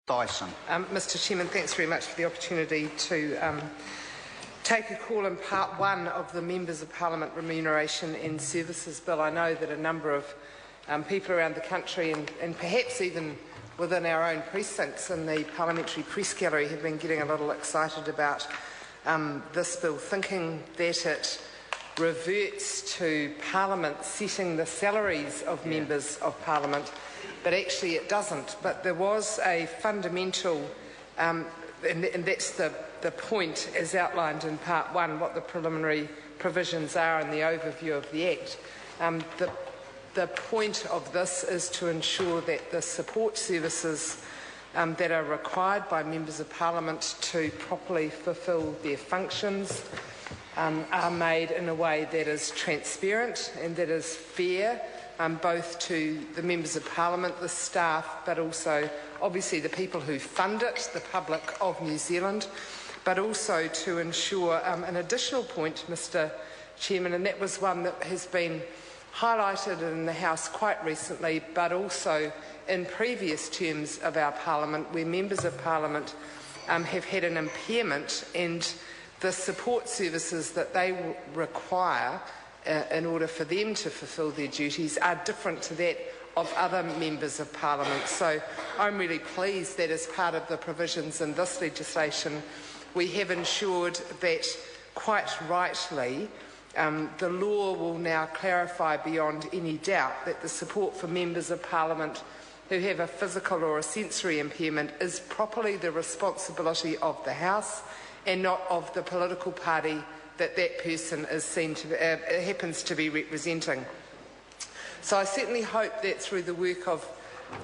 Dyson. Mr Chairman, thanks very much for the opportunity to take a call in part one of the Members of Parliament Remuneration and Services Bill. I know that a number of people around the country and perhaps even within our own precincts in the Parliamentary Press Gallery have been getting a little excited about this bill, thinking that it reverts to Parliament setting the salaries of Members of Parliament, but actually it doesn't. But there was a fundamental, and that's the point as outlined in part one, what the preliminary provisions are in the overview of the Act. The point of this is to ensure that the support services that are required by Members of Parliament to properly fulfil their functions are made in a way that is transparent and that is fair, both to the Members of Parliament, the staff, but also obviously the people who fund it, the public of New Zealand, but also to ensure an additional point, Mr Chairman, and that was one that has been highlighted in the House quite recently, but also in previous terms of our Parliament, where Members of Parliament have had an impairment, and the support services that they require in order for them to fulfil their duties are different to that of other Members of Parliament. So I'm really pleased that as part of the provisions in this legislation, we have ensured that, quite rightly, the law will now clarify beyond any doubt that the support for Members of Parliament who have a physical or a sensory impairment is properly the responsibility of the House and not of the political party that that person is seen to happens to be representing. So I certainly hope that through the work of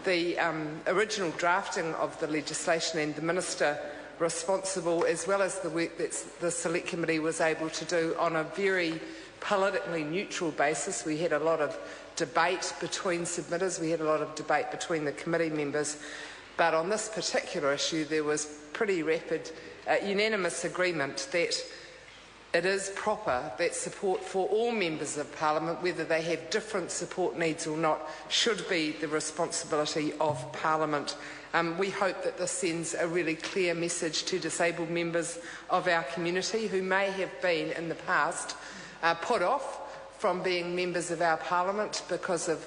the original drafting of the legislation and the Minister responsible, as well as the work that the Select Committee was able to do on a very politically neutral basis. We had a lot of debate between submitters, we had a lot of debate between the committee members, but on this particular issue there was pretty rapid, unanimous agreement that it is proper that support for all Members of Parliament, whether they have different support needs or not, should be the responsibility of Parliament. We hope that this sends a really clear message to disabled members of our community who may have been in the past put off from being members of our Parliament because of,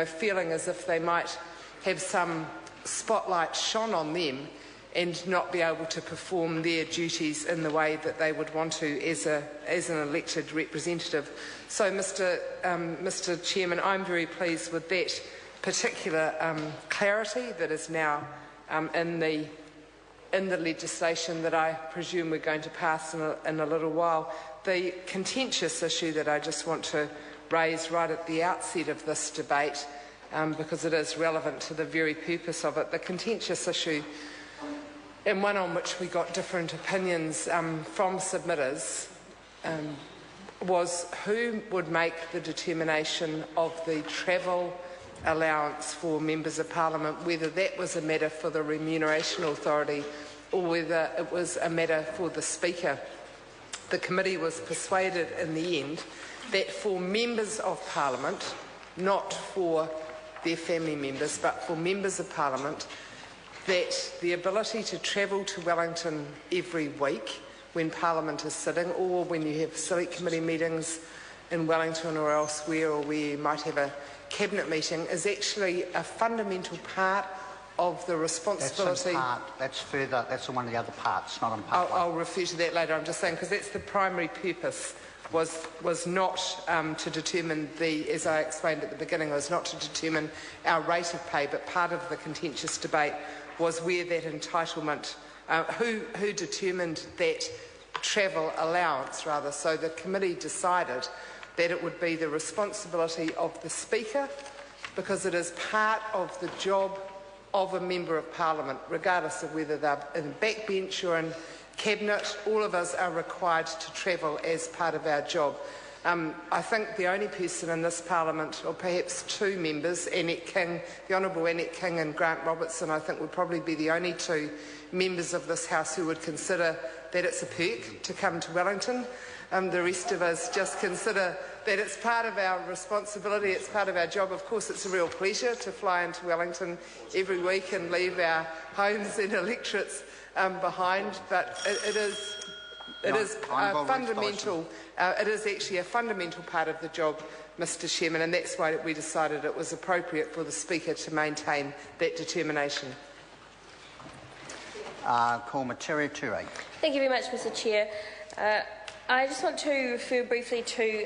feeling as if they might have some spotlight shone on them and not be able to perform their duties in the way that they would want to as an elected representative. So, Mr Chairman, I'm very pleased with that particular clarity that is now in the legislation that I presume we're going to pass in a little while. The contentious issue that I just want to raise right at the outset of this debate, because it is relevant to the very purpose of it, the contentious issue, and one on which we got different opinions from submitters, was who would make the determination of the travel allowance for Members of Parliament, whether that was a matter for the Remuneration Authority or whether it was a matter for the Speaker. The committee was persuaded in the end that for Members of Parliament, not for their family members, but for Members of Parliament, that the ability to travel to Wellington every week when Parliament is sitting, or when you have Select Committee meetings in Wellington or elsewhere, or where you might have a Cabinet meeting, is actually a fundamental part of the responsibility. That's further. That's one of the other parts, not on part one. I'll refer to that later. I'm just saying because that's the primary purpose. Was not to determine as I explained at the beginning, was not to determine our rate of pay, but part of the contentious debate was where that entitlement, who determined that travel allowance, rather. So the committee decided that it would be the responsibility of the Speaker, because it is part of the job of a Member of Parliament, regardless of whether they're in the backbench or in Cabinet. All of us are required to travel as part of our job. I think the only person in this Parliament, or perhaps two members, Annette King, the Honourable Annette King and Grant Robertson, I think would probably be the only two members of this House who would consider that it's a perk to come to Wellington. the rest of us just consider that it's part of our responsibility, it's part of our job. Of course, it's a real pleasure to fly into Wellington every week and leave our homes and electorates behind, but it is fundamental. It is actually a fundamental part of the job, Mr. Chairman, and that's why we decided it was appropriate for the Speaker to maintain that determination. Call Materia Ture. Thank you very much, Mr. Chair. I just want to refer briefly to